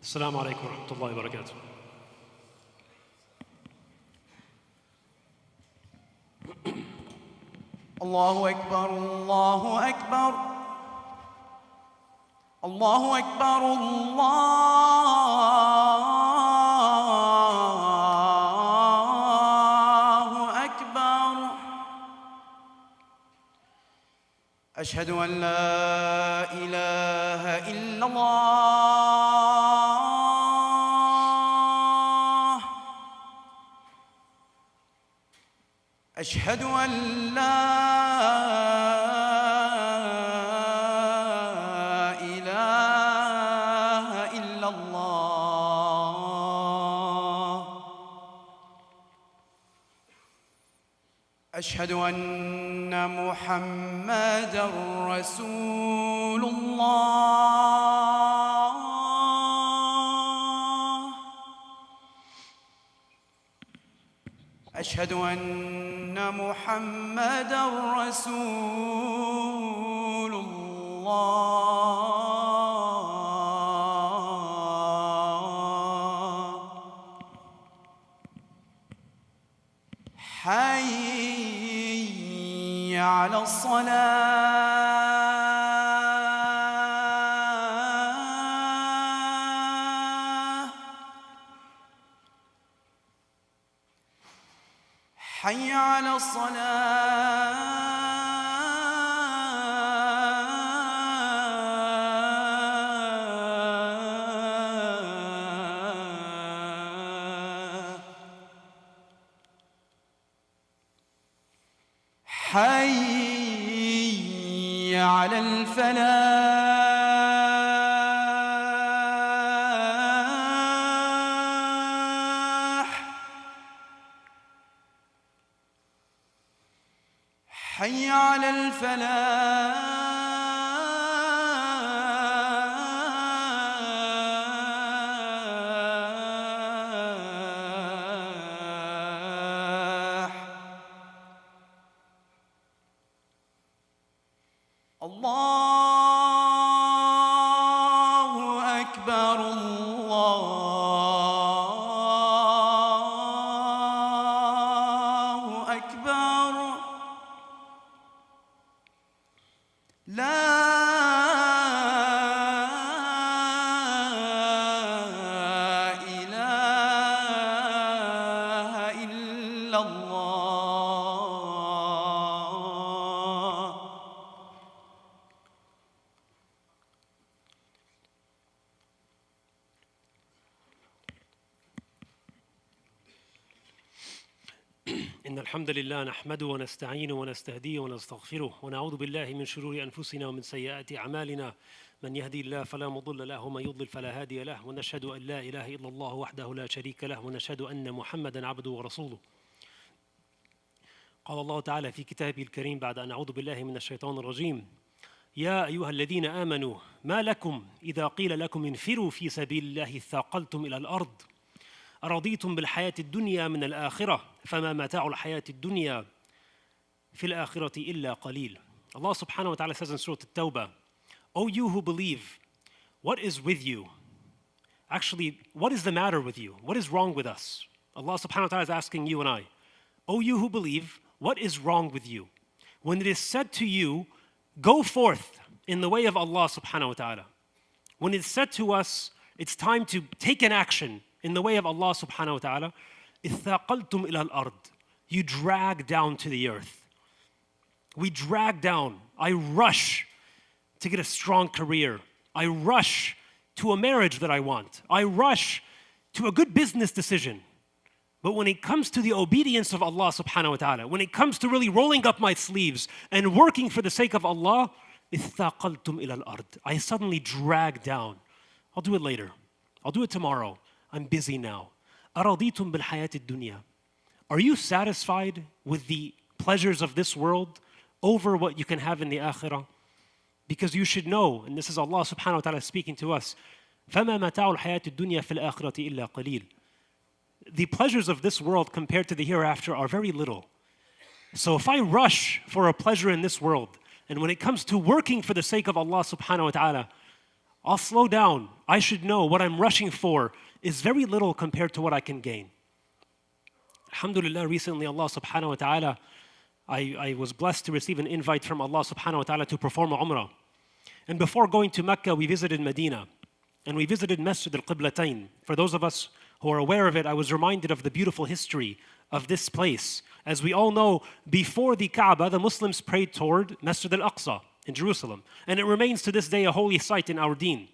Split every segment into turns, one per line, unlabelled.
السلام عليكم ورحمة الله وبركاته.
الله أكبر الله أكبر الله أكبر الله أكبر. أشهد أن لا إله إلا الله. أشهد أن لا إله إلا الله. أشهد أن محمدًا رسول الله. أشهد أن محمدًا رسول الله. حي على الصلاة. حي على الصلاة. حي على الفلاح. حي على الفلاح. الله أكبر الله أكبر. لا إله إلا الله.
إن الحمد لله نحمده ونستعينه ونستهديه ونستغفره ونعوذ بالله من شرور أنفسنا ومن سيئات أعمالنا. من يهدي الله فلا مضل له ومن يضلل فلا هادي له، ونشهد أن لا إله إلا الله وحده لا شريك له، ونشهد أن محمدًا عبده ورسوله. قال الله تعالى في كتابه الكريم بعد أن أعوذ بالله من الشيطان الرجيم: يا أيها الذين آمنوا ما لكم إذا قيل لكم انفروا في سبيل الله اثاقلتم إلى الأرض أرضيتم بالحياة الدنيا من الآخرة فما متاع الحياة الدنيا في الآخرة إلا قليل. Allah subhanahu wa ta'ala says in Surah At-Tawbah, O you who believe, what is with you? Actually, what is the matter with you? What is wrong with us? Allah subhanahu wa ta'ala is asking you and I, O you who believe, what is wrong with you? When it is said to you, go forth in the way of Allah subhanahu wa ta'ala. When it's said to us, it's time to take an action in the way of Allah subhanahu wa ta'ala, إِثَّاقَلْتُمْ إِلَى الْأَرْضِ. You drag down to the earth. We drag down. I rush to get a strong career. I rush to a marriage that I want. I rush to a good business decision. But when it comes to the obedience of Allah subhanahu wa ta'ala, when it comes to really rolling up my sleeves and working for the sake of Allah, إِثَّاقَلْتُمْ إِلَى الْأَرْضِ. I suddenly drag down. I'll do it later. I'll do it tomorrow. I'm busy now. أَرَضِيتُمْ بِالْحَيَاةِ الدُّنْيَا. Are you satisfied with the pleasures of this world over what you can have in the akhirah? Because you should know, and this is Allah subhanahu wa ta'ala speaking to us, فَمَا مَتَاعُ الْحَيَاةِ الدُّنْيَا فِي الْآخِرَةِ إِلَّا قَلِيلٌ. The pleasures of this world compared to the hereafter are very little. So if I rush for a pleasure in this world, and when it comes to working for the sake of Allah subhanahu wa ta'ala, I'll slow down. I should know what I'm rushing for is very little compared to what I can gain. Alhamdulillah, recently Allah subhanahu wa ta'ala, I was blessed to receive an invite from Allah subhanahu wa ta'ala to perform a umrah. And before going to Mecca, we visited Medina. And we visited Masjid al-Qiblatayn. For those of us who are aware of it, I was reminded of the beautiful history of this place. As we all know, before the Kaaba, the Muslims prayed toward Masjid al-Aqsa in Jerusalem. And it remains to this day a holy site in our deen.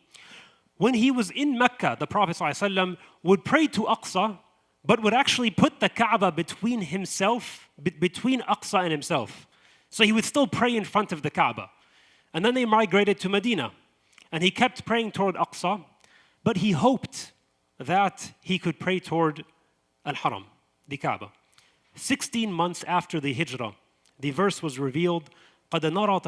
When he was in Mecca, the Prophet ﷺ would pray to Aqsa, but would actually put the Kaaba between himself, between Aqsa and himself. So he would still pray in front of the Kaaba. And then they migrated to Medina. And he kept praying toward Aqsa, but he hoped that he could pray toward Al-Haram, the Kaaba. 16 months after the Hijrah, the verse was revealed, قَدْ نَرَى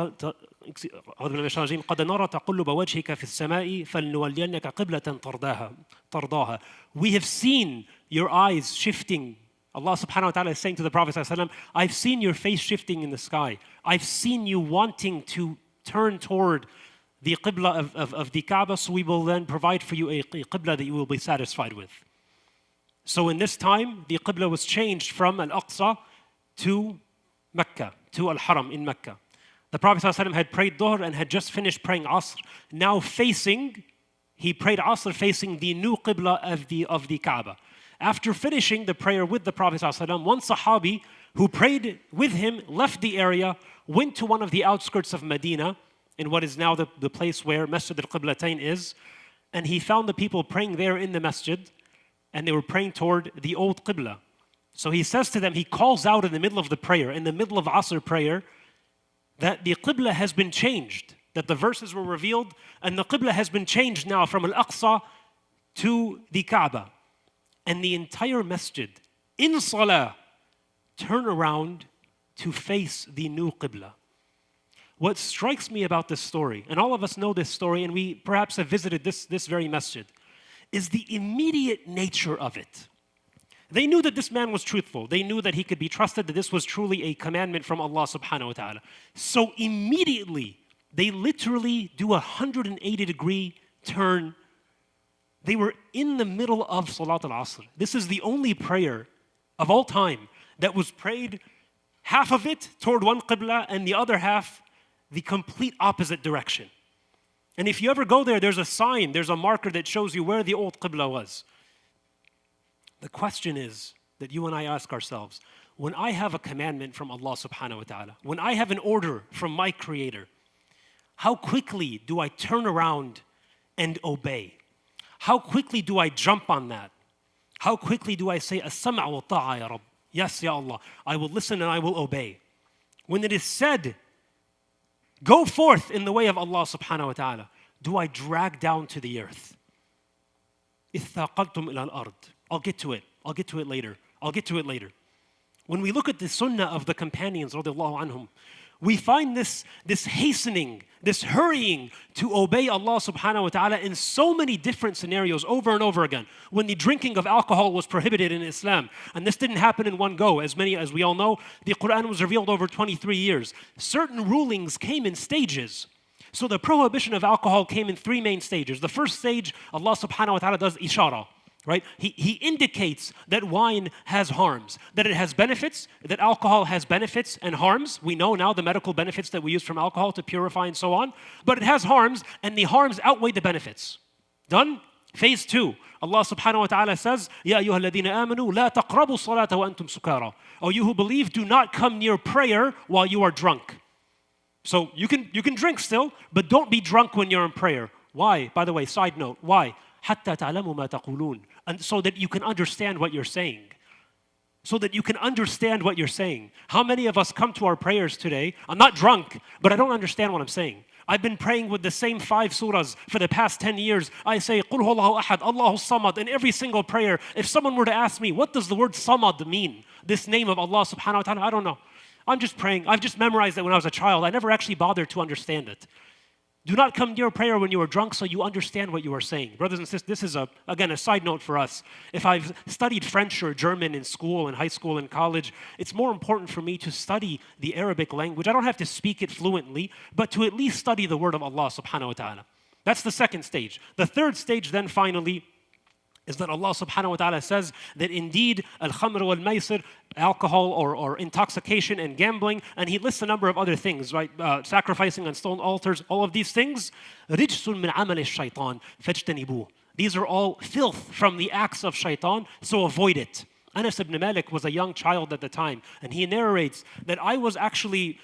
تَقُلُّبَ وَجْهِكَ فِي السَّمَاءِ فَلْنُوَلِّيَنَّكَ قِبْلَةً تَرْضَاهَا. We have seen your eyes shifting. Allah subhanahu wa ta'ala is saying to the Prophet ﷺ, I've seen your face shifting in the sky. I've seen you wanting to turn toward the qibla of the Kaaba, so we will then provide for you a qibla that you will be satisfied with. So in this time, the qibla was changed from Al-Aqsa to Mecca, to Al-Haram in Mecca. The Prophet ﷺ had prayed Dhuhr and had just finished praying Asr. Now he prayed Asr facing the new qibla of the Kaaba. After finishing the prayer with the Prophet ﷺ, one Sahabi who prayed with him left the area, went to one of the outskirts of Medina, in what is now the place where Masjid al-Qiblatayn is, and he found the people praying there in the masjid, and they were praying toward the old Qibla. So he says to them, he calls out in the middle of the prayer, in the middle of Asr prayer, that the Qibla has been changed, that the verses were revealed, and the Qibla has been changed now from Al-Aqsa to the Kaaba. And the entire masjid, in Salah, turn around to face the new Qibla. What strikes me about this story, and all of us know this story, and we perhaps have visited this very masjid, is the immediate nature of it. They knew that this man was truthful. They knew that he could be trusted, that this was truly a commandment from Allah subhanahu wa ta'ala. So immediately, they literally do a 180-degree turn. They were in the middle of Salat al-Asr. This is the only prayer of all time that was prayed, half of it toward one qibla and the other half the complete opposite direction. And if you ever go there, there's a sign, there's a marker that shows you where the old qibla was. The question is that you and I ask ourselves, when I have a commandment from Allah subhanahu wa ta'ala, when I have an order from my Creator, how quickly do I turn around and obey? How quickly do I jump on that? How quickly do I say, As-sam'a wa ta'a ya Rabb? Yes, Ya Allah, I will listen and I will obey. When it is said, go forth in the way of Allah subhanahu wa ta'ala, do I drag down to the earth? إِثَّاقَلْتُمْ إِلَى الْأَرْضِ. I'll get to it later. When we look at the sunnah of the companions, radiallahu anhum, we find this hastening, this hurrying to obey Allah subhanahu wa ta'ala in so many different scenarios over and over again. When the drinking of alcohol was prohibited in Islam, and this didn't happen in one go, as we all know, the Quran was revealed over 23 years. Certain rulings came in stages. So the prohibition of alcohol came in three main stages. The first stage, Allah subhanahu wa ta'ala does ishara. Right? He indicates that wine has harms, that it has benefits, that alcohol has benefits and harms. We know now the medical benefits that we use from alcohol to purify and so on. But it has harms, and the harms outweigh the benefits. Done? Phase 2. Allah subhanahu wa ta'ala says, Ya ayyuha alladhina amanu, la taqrabu salata wa antum sukara. O you who believe, do not come near prayer while you are drunk. So you can drink still, but don't be drunk when you're in prayer. Why? By the way, side note, why? حَتَّى تَعْلَمُوا مَا تَقُولُونَ. And so that you can understand what you're saying. How many of us come to our prayers today? I'm not drunk, but I don't understand what I'm saying. I've been praying with the same 5 surahs for the past 10 years. I say, قُلْ هُوَ اللَّهُ أَحَدٌ اللَّهُ الصَّمَدُ in every single prayer. If someone were to ask me, what does the word samad mean? This name of Allah subhanahu wa ta'ala, I don't know. I'm just praying. I've just memorized it when I was a child. I never actually bothered to understand it. Do not come near prayer when you are drunk so you understand what you are saying. Brothers and sisters, this is, again, a side note for us. If I've studied French or German in school, in high school, in college, it's more important for me to study the Arabic language. I don't have to speak it fluently, but to at least study the word of Allah subhanahu wa ta'ala. That's the second stage. The third stage then finally is that Allah subhanahu wa ta'ala says that indeed al-khamr wal-maysir, alcohol or intoxication and gambling, and he lists a number of other things, right? Sacrificing on stone altars, all of these things. رِجْسٌ مِّنْ عَمَلِ الشَّيْطَانِ فَاجْتَنِبُوهُ. These are all filth from the acts of shaitan, so avoid it. Anas ibn Malik was a young child at the time, and he narrates that I was actually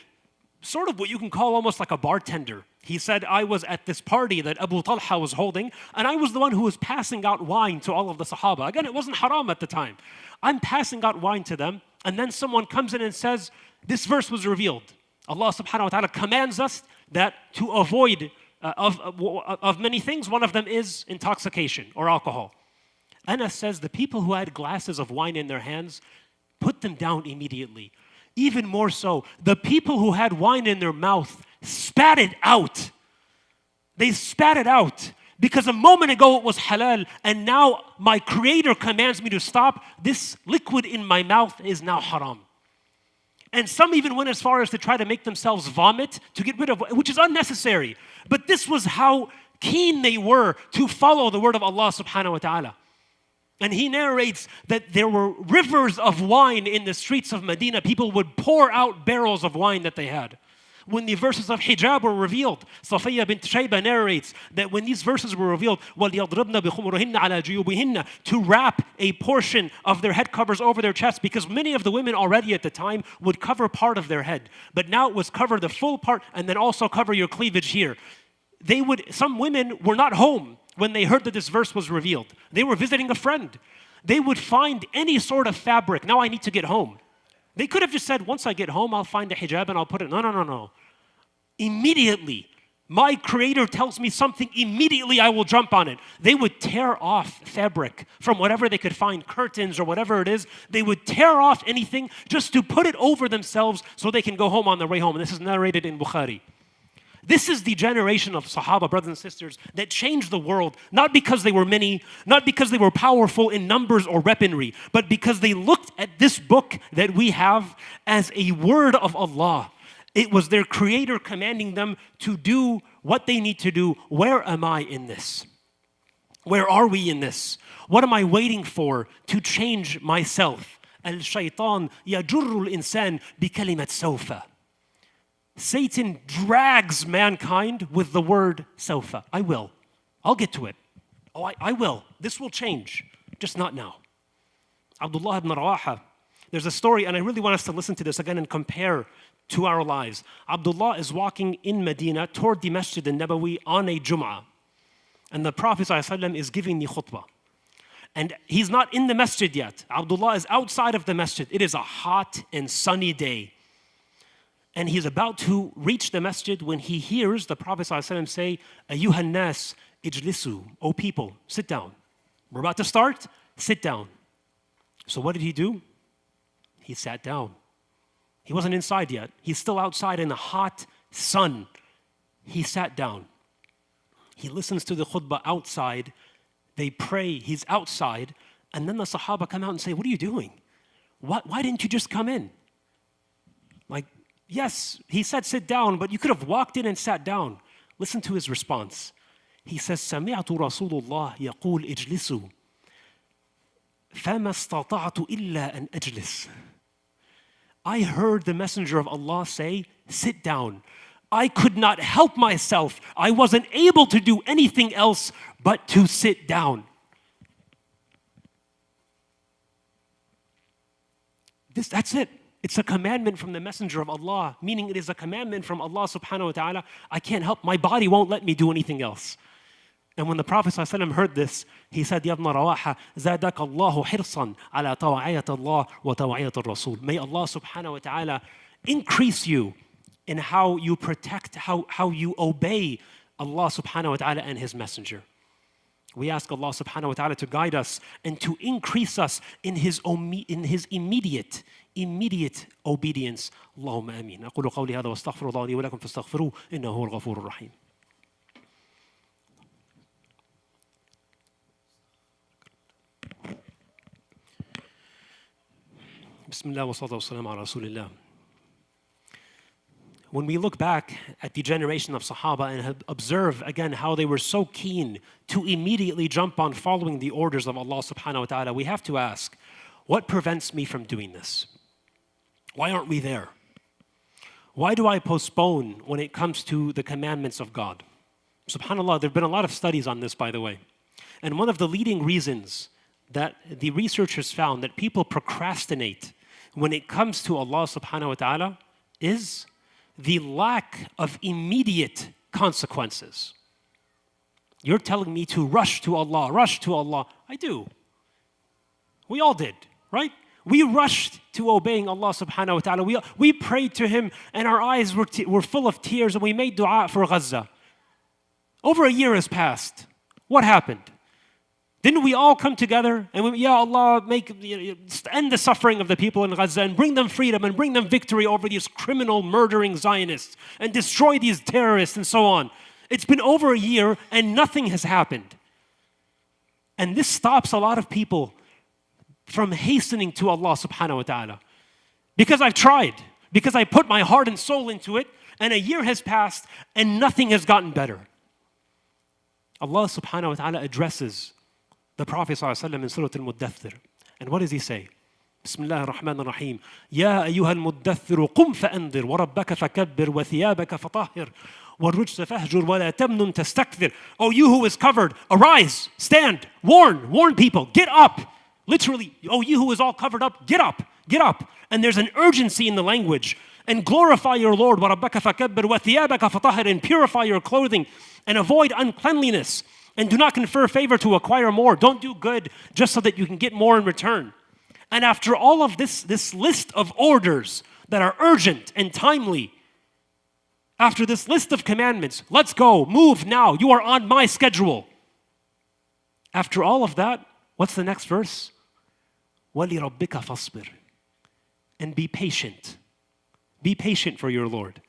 sort of what you can call almost like a bartender. He said, I was at this party that Abu Talha was holding, and I was the one who was passing out wine to all of the Sahaba. Again, it wasn't haram at the time. I'm passing out wine to them, and then someone comes in and says, this verse was revealed. Allah subhanahu wa ta'ala commands us that to avoid of many things, one of them is intoxication or alcohol. Anas says the people who had glasses of wine in their hands, put them down immediately. Even more so, the people who had wine in their mouth spat it out. They spat it out because a moment ago it was halal and now my Creator commands me to stop. This liquid in my mouth is now haram. And some even went as far as to try to make themselves vomit to get rid of, which is unnecessary. But this was how keen they were to follow the word of Allah subhanahu wa ta'ala. And he narrates that there were rivers of wine in the streets of Medina. People would pour out barrels of wine that they had. When the verses of hijab were revealed, Safiya bint Shayba narrates that when these verses were revealed, وَلْيَضْرِبْنَ بِخُمُرِهِنَّ عَلَى جُيُوبِهِنَّ, to wrap a portion of their head covers over their chest, because many of the women already at the time would cover part of their head. But now it was cover the full part and then also cover your cleavage here. Some women were not home when they heard that this verse was revealed. They were visiting a friend. They would find any sort of fabric. Now I need to get home. They could have just said, once I get home, I'll find a hijab and I'll put it. No. Immediately, my Creator tells me something, immediately I will jump on it. They would tear off fabric from whatever they could find, curtains or whatever it is. They would tear off anything just to put it over themselves so they can go home on their way home. And this is narrated in Bukhari. This is the generation of Sahaba, brothers and sisters, that changed the world, not because they were many, not because they were powerful in numbers or weaponry, but because they looked at this book that we have as a word of Allah. It was their Creator commanding them to do what they need to do. Where am I in this? Where are we in this? What am I waiting for to change myself? Al-shaytan yajurru al-insan bi-kalimat sawfa. Satan drags mankind with the word sawfa. I will. I'll get to it. Oh, I will. This will change. Just not now. Abdullah ibn Rawaha. There's a story, and I really want us to listen to this again and compare to our lives. Abdullah is walking in Medina toward the Masjid al-Nabawi on a Jum'ah. And the Prophet ﷺ is giving the khutbah. And he's not in the masjid yet. Abdullah is outside of the masjid. It is a hot and sunny day. And he's about to reach the masjid when he hears the Prophet ﷺ say, Ayyuhan nas ijlisu, O people, sit down. We're about to start, sit down. So what did he do? He sat down. He wasn't inside yet. He's still outside in the hot sun. He sat down. He listens to the khutbah outside. They pray. He's outside. And then the Sahaba come out and say, what are you doing? Why didn't you just come in? Like, yes, he said sit down, but you could have walked in and sat down. Listen to his response. He says, سمعت رسول الله يقول اجلسوا فما استطعت إلا أن أجلس. I heard the Messenger of Allah say, sit down. I could not help myself. I wasn't able to do anything else but to sit down. That's it. It's a commandment from the Messenger of Allah, meaning it is a commandment from Allah subhanahu wa ta'ala. I can't help. My body won't let me do anything else. And when the Prophet ﷺ heard this, he said, Ya ibn Rawaha, زادك الله حرصا على طاعية الله وطاعية الرسول. May Allah subhanahu wa ta'ala increase you in how you protect, how you obey Allah subhanahu wa ta'ala and His Messenger. We ask Allah subhanahu wa ta'ala to guide us and to increase us in His immediate obedience. Allahumma ameen. أقول قولي هذا واستغفر الله لي ولكم فاستغفروه إنه هو الغفور الرحيم. Bismillah wa salatu wa salam ala Rasulillah. when we look back at the generation of Sahaba and observe again how they were so keen to immediately jump on following the orders of Allah subhanahu wa ta'ala, we have to ask, what prevents me from doing this? Why aren't we there? Why do I postpone when it comes to the commandments of God? SubhanAllah, there have been a lot of studies on this, by the way. And one of the leading reasons that the researchers found that people procrastinate when it comes to Allah subhanahu wa ta'ala is the lack of immediate consequences. You're telling me to rush to Allah, rush to Allah. I do. We all did, right? We rushed to obeying Allah subhanahu wa ta'ala. We prayed to Him and our eyes were full of tears and we made dua for Gaza. Over a year has passed. What happened? Didn't we all come together and Ya Allah, end the suffering of the people in Gaza and bring them freedom and bring them victory over these criminal murdering Zionists and destroy these terrorists and so on. It's been over a year and nothing has happened. And this stops a lot of people from hastening to Allah subhanahu wa ta'ala. Because I've tried, because I put my heart and soul into it, and a year has passed and nothing has gotten better. Allah subhanahu wa ta'ala addresses the Prophet ﷺ in Surah Al-Muddathir. And what does he say? Bismillah ar-Rahman ar-Rahim. Ya ayyuha al-muddathiru qum fa'anzir wa rabbaka fakabbir wa thiyabaka fatahhir wa rujsa fahjur wa la tamnun tastakthir. Oh, you who is covered, arise, stand, warn people, get up. Literally, oh, you who is all covered up, get up, get up. And there's an urgency in the language. And glorify your Lord, wa rabbaka fakabbir wa thiyabaka fatahhir, and purify your clothing and avoid uncleanliness. And do not confer favor to acquire more. Don't do good just so that you can get more in return. And after all of this list of orders that are urgent and timely, after this list of commandments, let's go, move now, you are on my schedule. After all of that, what's the next verse? وَلِرَبِّكَ فَاصْبِرْ. And be patient. Be patient for your Lord.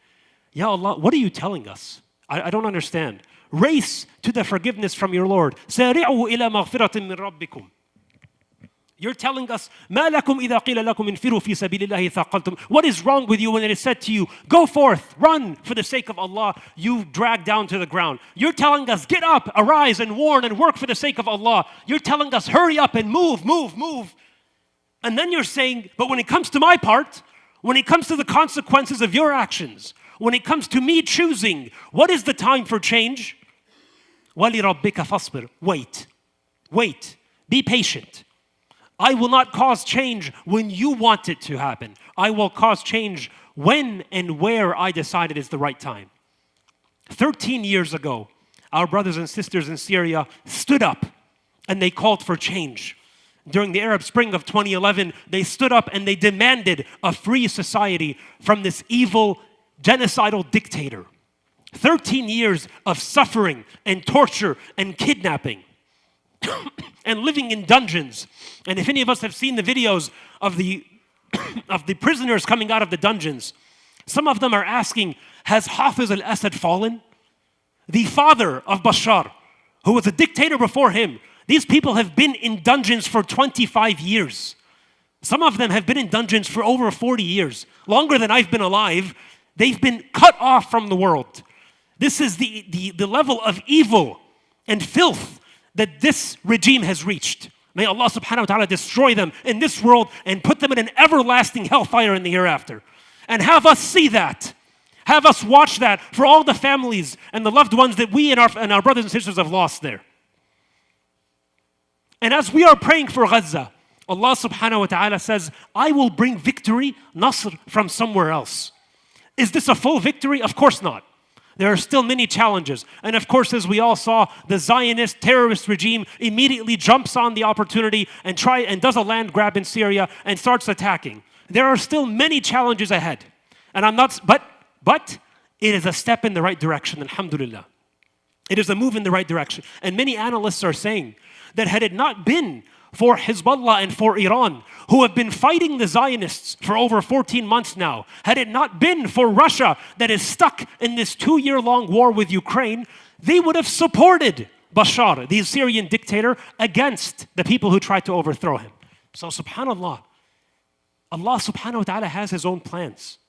Ya Allah, what are you telling us? I don't understand. Race to the forgiveness from your Lord. سَارِعُوا إِلَى مَغْفِرَةٍ مِّن رَبِّكُمْ. You're telling us, مَا لَكُمْ إِذَا قِيلَ لَكُمْ انْفِرُوا فِي سَبِيلِ اللَّهِ ثَاقَلْتُمْ. What is wrong with you when it is said to you, go forth, run for the sake of Allah, you drag down to the ground. You're telling us, get up, arise and warn and work for the sake of Allah. You're telling us, hurry up and move. And then you're saying, but when it comes to my part, when it comes to the consequences of your actions, when it comes to me choosing, what is the time for change? وَلِرَبِّكَ فَاصْبِرْ. Wait. Be patient. I will not cause change when you want it to happen. I will cause change when and where I decide it is the right time. 13 years ago, our brothers and sisters in Syria stood up and they called for change. During the Arab Spring of 2011, they stood up and they demanded a free society from this evil, genocidal dictator. 13 years of suffering and torture and kidnapping and living in dungeons. And if any of us have seen the videos of the prisoners coming out of the dungeons, some of them are asking, has Hafiz al-Assad fallen? The father of Bashar, who was a dictator before him. These people have been in dungeons for 25 years. Some of them have been in dungeons for over 40 years. Longer than I've been alive. They've been cut off from the world. This is the level of evil and filth that this regime has reached. May Allah subhanahu wa ta'ala destroy them in this world and put them in an everlasting hellfire in the hereafter. And have us see that. Have us watch that for all the families and the loved ones that we and our brothers and sisters have lost there. And as we are praying for Gaza, Allah subhanahu wa ta'ala says, I will bring victory, Nasr, from somewhere else. Is this a full victory? Of course not. There are still many challenges. And of course, as we all saw, the Zionist terrorist regime immediately jumps on the opportunity and does a land grab in Syria and starts attacking. There are still many challenges ahead. And but it is a step in the right direction, alhamdulillah. It is a move in the right direction. And many analysts are saying that had it not been for Hezbollah and for Iran, who have been fighting the Zionists for over 14 months now, had it not been for Russia that is stuck in this 2-year-long war with Ukraine, they would have supported Bashar, the Syrian dictator, against the people who tried to overthrow him. So subhanAllah, Allah subhanahu wa ta'ala has His own plans.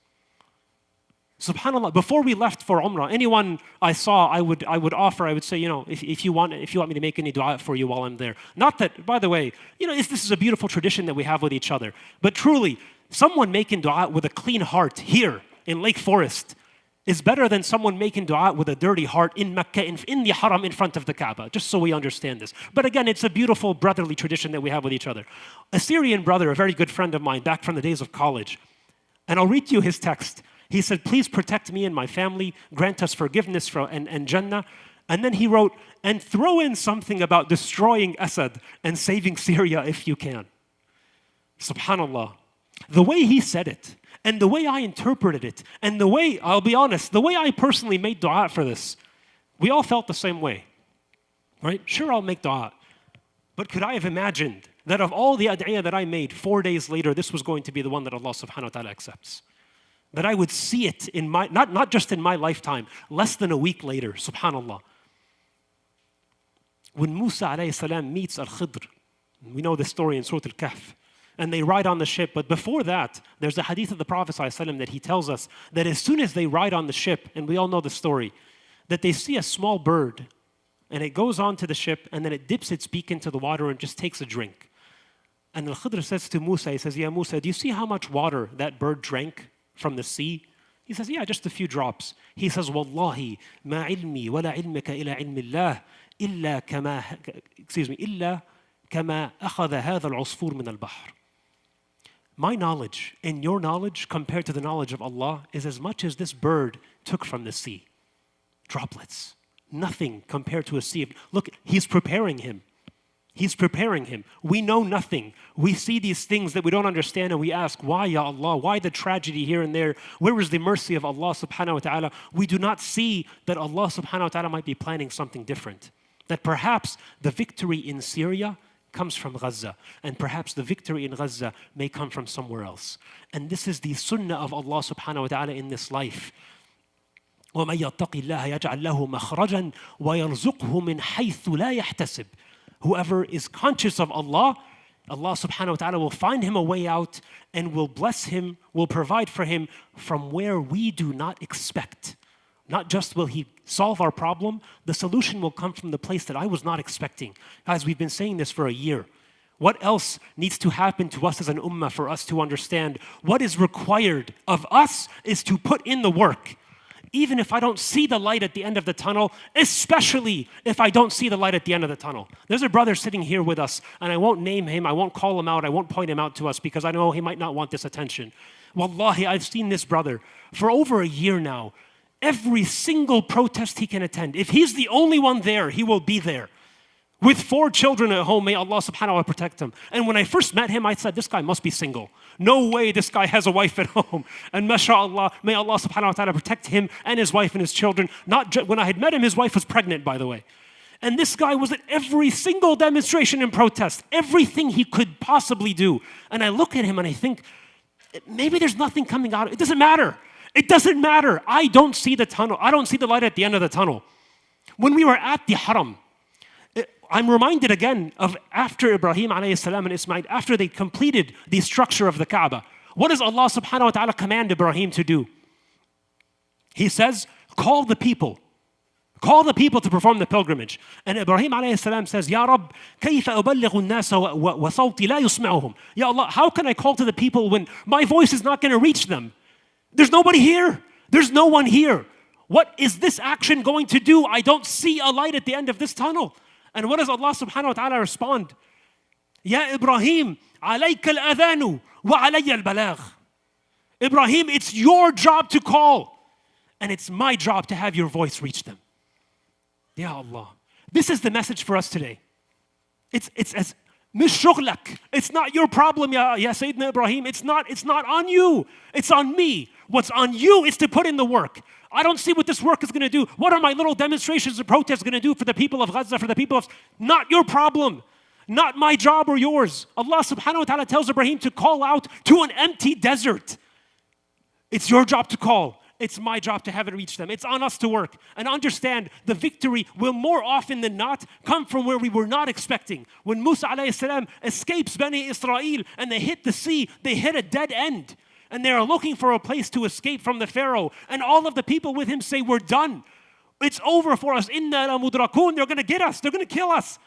Subhanallah, before we left for Umrah, anyone I saw, I would offer, I would say, if you want me to make any dua for you while I'm there. Not that, by the way, this is a beautiful tradition that we have with each other. But truly, someone making dua with a clean heart here in Lake Forest is better than someone making dua with a dirty heart in Mecca, in the Haram, in front of the Kaaba, just so we understand this. But again, it's a beautiful brotherly tradition that we have with each other. A Syrian brother, a very good friend of mine, back from the days of college, and I'll read you his text. He said, please protect me and my family, grant us forgiveness and Jannah. And then he wrote, and throw in something about destroying Assad and saving Syria if you can. Subhanallah. The way he said it, and the way I interpreted it, and the way, I'll be honest, the way I personally made dua for this, we all felt the same way. Right? Sure, I'll make dua. But could I have imagined that of all the ad'iyah that I made, 4 days later, this was going to be the one that Allah subhanahu wa ta'ala accepts? That I would see it in my, not just in my lifetime, less than a week later, subhanallah. When Musa alayhi salam meets Al-Khidr, we know the story in Surah Al-Kahf, and they ride on the ship, but before that, there's a hadith of the Prophet ﷺ that he tells us that as soon as they ride on the ship, and we all know the story, that they see a small bird, and it goes onto the ship, and then it dips its beak into the water and just takes a drink. And Al-Khidr says to Musa, he says, Ya Musa, do you see how much water that bird drank from the sea? He says, yeah, just a few drops. He says, Wallahi, ma ilmi wala ilmika ila ilmi Allah illa kama, illa kama akhadha hadha al-usfur min al-bahr. My knowledge and your knowledge compared to the knowledge of Allah is as much as this bird took from the sea. Droplets. Nothing compared to a sea. Look, he's preparing him. He's preparing him. We know nothing. We see these things that we don't understand and we ask, why, Ya Allah? Why the tragedy here and there? Where is the mercy of Allah subhanahu wa ta'ala? We do not see that Allah subhanahu wa ta'ala might be planning something different. That perhaps the victory in Syria comes from Gaza, and perhaps the victory in Gaza may come from somewhere else. And this is the sunnah of Allah subhanahu wa ta'ala in this life. وَمَن يَتَّقِ اللَّهَ يَجْعَلْ لَهُ مَخْرَجًا وَيَرْزُقْهُ مِنْ حَيْثُ لَا يَحْتَسِبُ. Whoever is conscious of Allah, Allah subhanahu wa ta'ala will find him a way out and will bless him, will provide for him from where we do not expect. Not just will he solve our problem, the solution will come from the place that I was not expecting. Guys, we've been saying this for a year. What else needs to happen to us as an ummah for us to understand what is required of us is to put in the work. Even if I don't see the light at the end of the tunnel, especially if I don't see the light at the end of the tunnel. There's a brother sitting here with us, and I won't name him, I won't call him out, I won't point him out to us because I know he might not want this attention. Wallahi, I've seen this brother for over a year now. Every single protest he can attend, if he's the only one there, he will be there. With 4 children at home, may Allah subhanahu wa ta'ala protect him. And when I first met him, I said, this guy must be single. No way this guy has a wife at home. And mashallah, may Allah subhanahu wa ta'ala protect him and his wife and his children. When I had met him, his wife was pregnant, by the way. And this guy was at every single demonstration and protest, everything he could possibly do. And I look at him and I think, maybe there's nothing coming out. It doesn't matter. It doesn't matter. I don't see the tunnel. I don't see the light at the end of the tunnel. When we were at the Haram, I'm reminded again of after Ibrahim alayhi salam and Ismail, after they completed the structure of the Kaaba. What does Allah subhanahu wa ta'ala command Ibrahim to do? He says, call the people. Call the people to perform the pilgrimage. And Ibrahim alayhi salam says, Ya Rabb, كيف أبلغ الناس وصوتي لا يسمعهم. Ya Allah, how can I call to the people when my voice is not going to reach them? There's nobody here. There's no one here. What is this action going to do? I don't see a light at the end of this tunnel. And what does Allah subhanahu wa ta'ala respond? Ya Ibrahim, alayka al-adhanu wa alayya al-balagh. Ibrahim, it's your job to call. And it's my job to have your voice reach them. Ya Allah. This is the message for us today. It's as مش شغلك. It's not your problem, ya Sayyidina Ibrahim. It's not on you. It's on me. What's on you is to put in the work. I don't see what this work is going to do. What are my little demonstrations and protests going to do for the people of Gaza, for the people of... Not your problem. Not my job or yours. Allah subhanahu wa ta'ala tells Ibrahim to call out to an empty desert. It's your job to call. It's my job to have it reach them. It's on us to work. And understand, the victory will more often than not come from where we were not expecting. When Musa alayhi salam escapes Bani Israel and they hit the sea, they hit a dead end. And they are looking for a place to escape from the Pharaoh. And all of the people with him say, we're done. It's over for us. Inna la mudrakun. They're going to get us. They're going to kill us.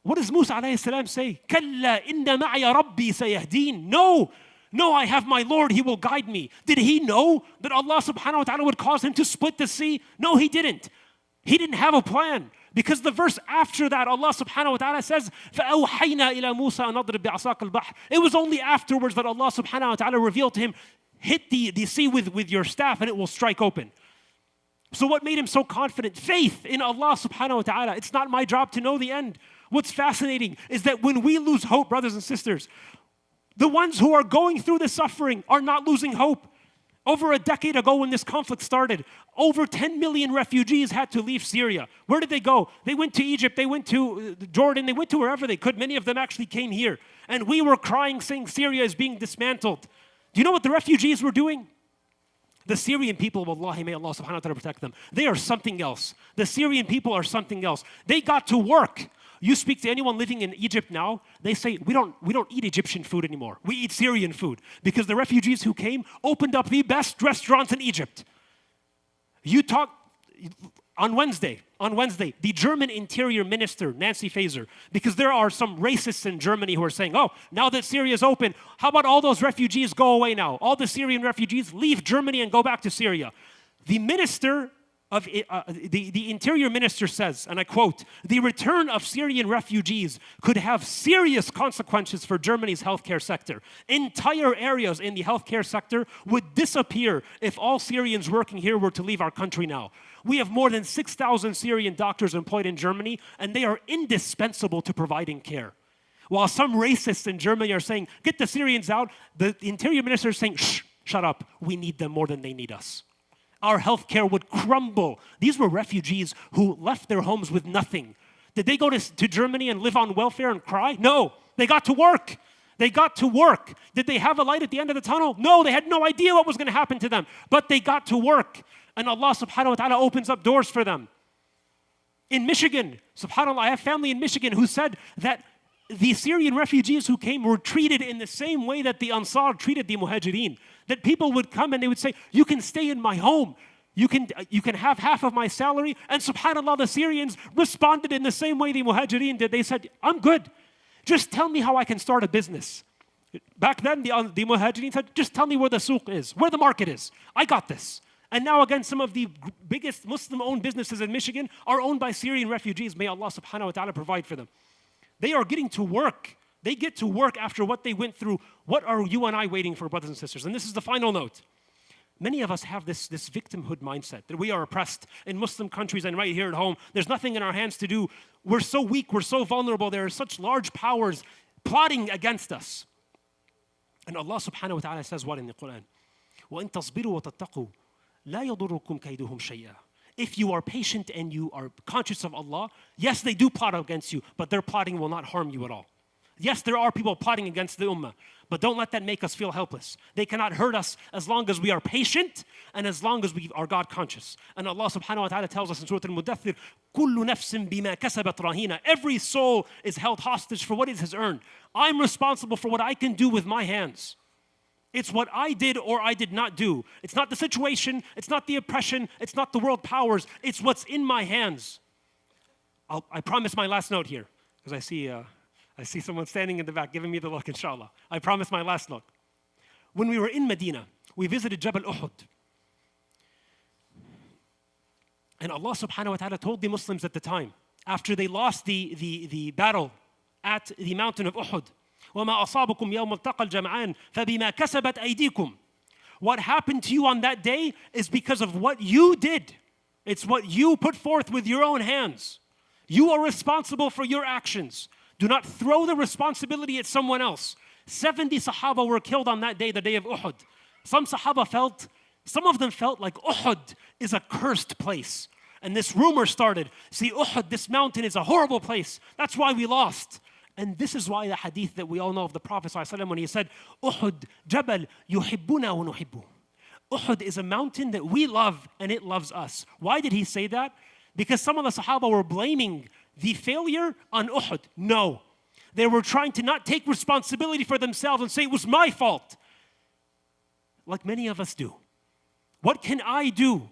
What does Musa alayhi salam say? Kalla inna ma'ya rabbi sayahdeen. No, I have my Lord. He will guide me. Did he know that Allah subhanahu wa ta'ala would cause him to split the sea? No, he didn't. He didn't have a plan. Because the verse after that, Allah subhanahu wa ta'ala says, فَأَوْحَيْنَا إِلَى مُوسَى أَنْ أَضْرِبْ بِعَصَاكَ الْبَحْرِ. It was only afterwards that Allah subhanahu wa ta'ala revealed to him, hit the sea with your staff and it will strike open. So what made him so confident? Faith in Allah subhanahu wa ta'ala. It's not my job to know the end. What's fascinating is that when we lose hope, brothers and sisters, the ones who are going through the suffering are not losing hope. Over a decade ago when this conflict started, over 10 million refugees had to leave Syria. Where did they go? They went to Egypt, they went to Jordan, they went to wherever they could. Many of them actually came here. And we were crying, saying Syria is being dismantled. Do you know what the refugees were doing? The Syrian people, wallahi, may Allah subhanahu wa ta'ala protect them. They are something else. The Syrian people are something else. They got to work. You speak to anyone living in Egypt now, they say, we don't eat Egyptian food anymore. We eat Syrian food. Because the refugees who came opened up the best restaurants in Egypt. You talk, on Wednesday, the German Interior Minister, Nancy Faeser, because there are some racists in Germany who are saying, oh, now that Syria is open, how about all those refugees go away now? All the Syrian refugees leave Germany and go back to Syria. The minister of the Interior Minister says, and I quote, the return of Syrian refugees could have serious consequences for Germany's healthcare sector. Entire areas in the healthcare sector would disappear if all Syrians working here were to leave our country now. We have more than 6,000 Syrian doctors employed in Germany, and they are indispensable to providing care. While some racists in Germany are saying, get the Syrians out, the Interior Minister is saying, shh, shut up, we need them more than they need us. Our healthcare would crumble. These were refugees who left their homes with nothing. Did they go to Germany and live on welfare and cry? No, they got to work. They got to work. Did they have a light at the end of the tunnel? No, they had no idea what was going to happen to them. But they got to work. And Allah subhanahu wa ta'ala opens up doors for them. In Michigan, subhanAllah, I have family in Michigan who said that the Syrian refugees who came were treated in the same way that the Ansar treated the Muhajirin. That people would come and they would say, you can stay in my home. You can have half of my salary. And subhanAllah, the Syrians responded in the same way the Muhajirin did. They said, I'm good. Just tell me how I can start a business. Back then, the Muhajirin said, just tell me where the souq is, where the market is. I got this. And now again, some of the biggest Muslim-owned businesses in Michigan are owned by Syrian refugees. May Allah subhanahu wa ta'ala provide for them. They are getting to work. They get to work after what they went through. What are you and I waiting for, brothers and sisters? And this is the final note. Many of us have this victimhood mindset that we are oppressed in Muslim countries and right here at home. There's nothing in our hands to do. We're so weak. We're so vulnerable. There are such large powers plotting against us. And Allah subhanahu wa ta'ala says what in the Quran? وَإِن تَصْبِرُوا وَتَتَّقُوا لَا يَضُرُّكُمْ كَيْدُهُمْ شَيْئًا. If you are patient and you are conscious of Allah, yes, they do plot against you, but their plotting will not harm you at all. Yes, there are people plotting against the ummah, but don't let that make us feel helpless. They cannot hurt us as long as we are patient and as long as we are God conscious. And Allah subhanahu wa ta'ala tells us in Surah Al-Mudaththir, كُلُّ نَفْسٍ بِمَا كَسَبَتْ رَهِينَ. Every soul is held hostage for what it has earned. I'm responsible for what I can do with my hands. It's what I did or I did not do. It's not the situation, it's not the oppression, it's not the world powers, it's what's in my hands. I promise my last note here, because I see someone standing in the back giving me the look, inshallah. I promise my last note. When we were in Medina, we visited Jabal Uhud. And Allah subhanahu wa ta'ala told the Muslims at the time, after they lost the battle at the mountain of Uhud, وَمَا أَصَابُكُمْ يَوْمَ الْتَقَى الْجَمْعَانِ فَبِمَا كَسَبَتْ أَيْدِيكُمْ. What happened to you on that day is because of what you did. It's what you put forth with your own hands. You are responsible for your actions. Do not throw the responsibility at someone else. 70 Sahaba were killed on that day, the day of Uhud. Some of them felt like Uhud is a cursed place. And this rumor started, see, Uhud, this mountain is a horrible place. That's why we lost. And this is why the hadith that we all know of the Prophet ﷺ when he said, Uhud, Jabal, yuhibbuna wa nuhibbu. Uhud is a mountain that we love and it loves us. Why did he say that? Because some of the Sahaba were blaming the failure on Uhud. No. They were trying to not take responsibility for themselves and say it was my fault. like many of us do. What can I do?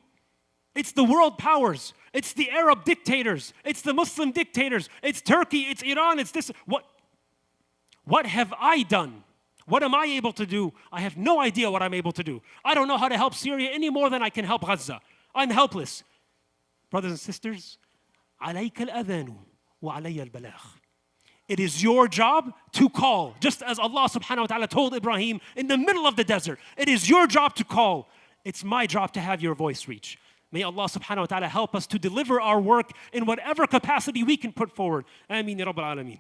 It's the world powers. It's the Arab dictators. It's the Muslim dictators. It's Turkey. It's Iran. It's this. What have I done? What am I able to do? I have no idea what I'm able to do. I don't know how to help Syria any more than I can help Gaza. I'm helpless. Brothers and sisters, عليك الأذان وعلي البلاغ. It is your job to call, just as Allah subhanahu wa ta'ala told Ibrahim in the middle of the desert. It is your job to call. It's my job to have your voice reach. May Allah subhanahu wa ta'ala help us to deliver our work in whatever capacity we can put forward. Ameen ya Rabbal Alameen.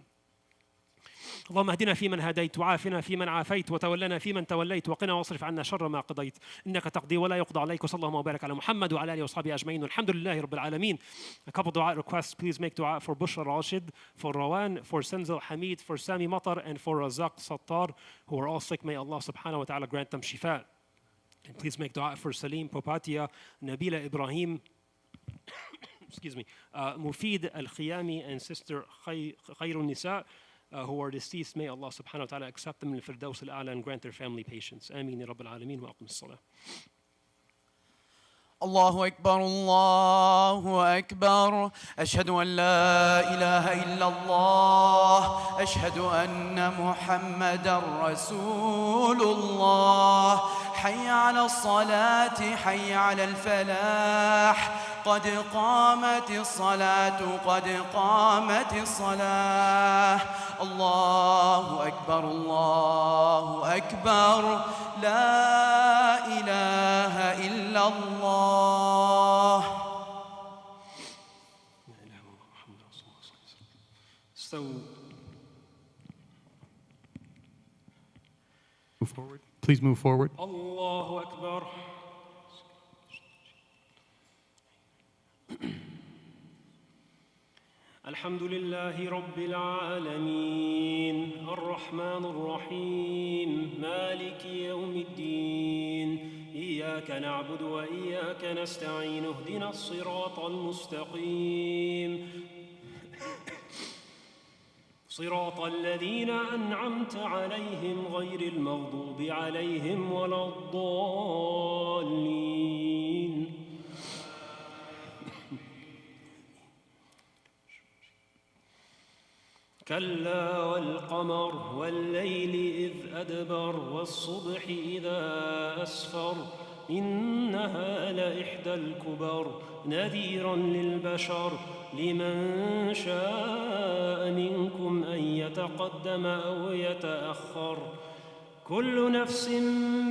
اللهم اهدنا فيمن هديت وعافنا فيمن عافيت وتولنا فيمن توليت وقنا واصرف عنا شر ما قضيت إنك تقضي ولا يقضى عليك وصلى الله وبارك على محمد وعلى آله وصحبه أجمعين والحمد لله رب العالمين. A couple dua requests. Please make dua for Bushra Rashid, for Rawan, for Senzil Hamid, for Sami Matar, and for Razak Sattar, who are all sick. May Allah subhanahu wa ta'ala grant them shifa. And please make dua for Salim Popatia, Nabila Ibrahim, excuse me, Mufid Al-Khiyami, and Sister Khairun Nisa, who are deceased. May Allah subhanahu wa ta'ala accept them in Firdaus al-A'la and grant their family patience. Ameen ya Rabbil Alameen wa aqim as-salah.
الله أكبر الله أكبر أشهد أن لا إله إلا الله أشهد أن محمدا رسول الله حي على الصلاة حي على الفلاح قد قامت الصلاة قد قامت الصلاة الله أكبر الله أكبر لا إله إلا الله.
So
move forward. Please move forward.
Allahu Akbar. الحمد لله رب العالمين الرحمن الرحيم مالك يوم الدين إياك نعبد وإياك نستعين اهدنا الصراط المستقيم صراط الذين أنعمت عليهم غير المغضوب عليهم ولا الضالين. كلا والقمر والليل إذ أدبر والصبح إذا أسفر إنها لإحدى الكبر نذيرا للبشر لمن شاء منكم أن يتقدم أو يتأخر كل نفس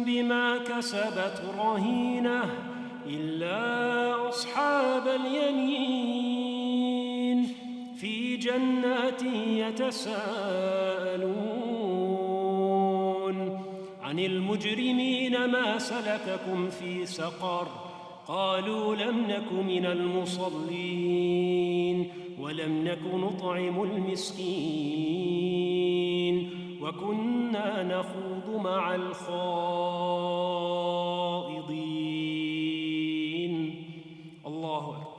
بما كسبت رهينة إلا أصحاب اليمين في جنات يتساءلون عن المجرمين ما سلككم في سقر قالوا لم نك من المصلين ولم نك نطعم المسكين وكنا نخوض مع الخائضين. الله أكبر.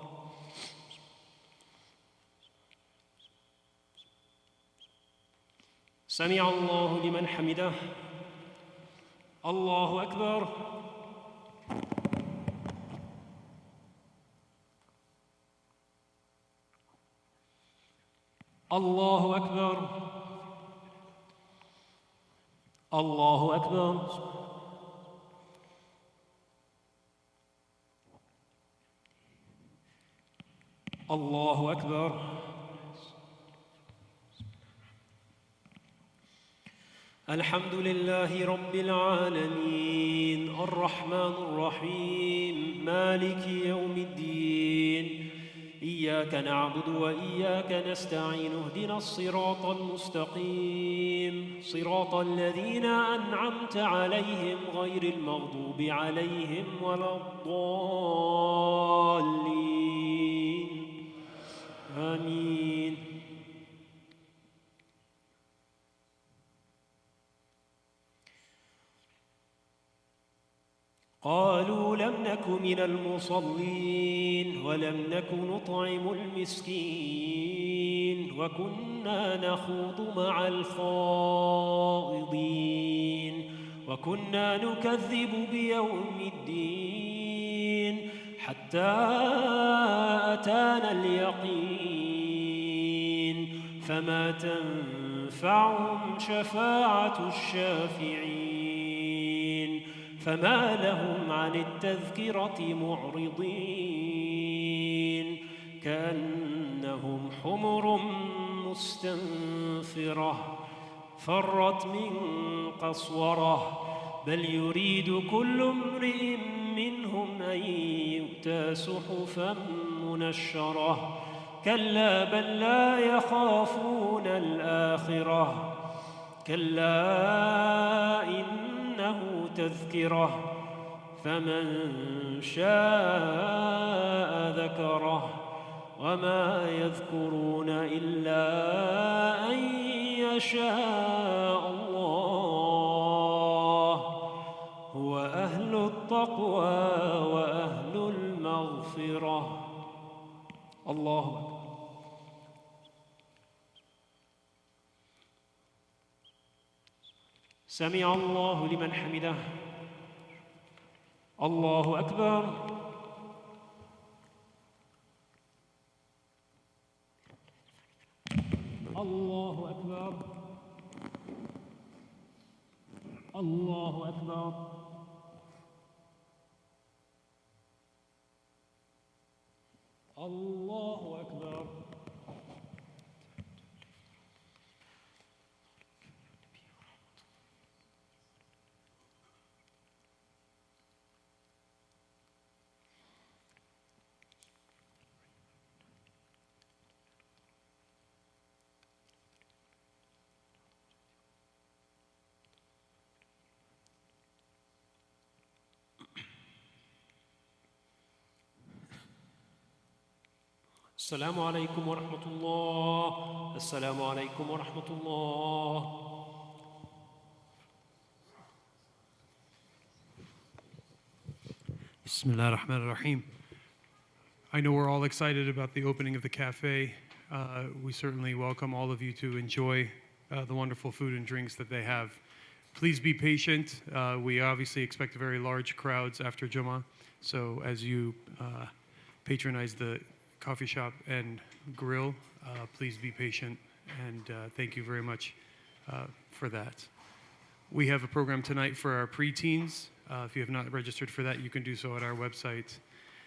سمع الله لمن حمده. الله أكبر. الله أكبر. الله أكبر. الله أكبر. الحمد لله رب العالمين الرحمن الرحيم مالك يوم الدين إياك نعبد وإياك نستعين اهدنا الصراط المستقيم صراط الذين أنعمت عليهم غير المغضوب عليهم ولا الضالين. آمين. قالوا لم نك من المصلين ولم نك نطعم المسكين وكنا نخوض مع الخائضين وكنا نكذب بيوم الدين حتى أتانا اليقين فما تنفعهم شفاعة الشافعين فما لهم عن التذكرة معرضين كأنهم حمر مستنفرة فرت من قسورة بل يريد كل امرئ منهم أن يؤتى صحفا منشرة كلا بل لا يخافون الآخرة كلا إنه تذكرة فمن شاء ذكره وما يذكرون إلا أن يشاء الله هو أهل التقوى وأهل المغفرة الله أكبر سمع الله لمن حمده الله أكبر الله أكبر الله أكبر الله أكبر السلام عليكم ورحمة الله السلام عليكم ورحمة الله
Bismillah ar-Rahman ar-Rahim. I know we're all excited about the opening of the cafe. We certainly welcome all of you to enjoy the wonderful food and drinks that they have. Please be patient. We obviously expect very large crowds after Jummah. So as you patronize the coffee shop and grill, please be patient, and thank you very much for that. We have a program tonight for our preteens. If you have not registered for that, you can do so at our website.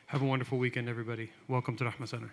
Have a wonderful weekend, everybody. Welcome to Rahma Center.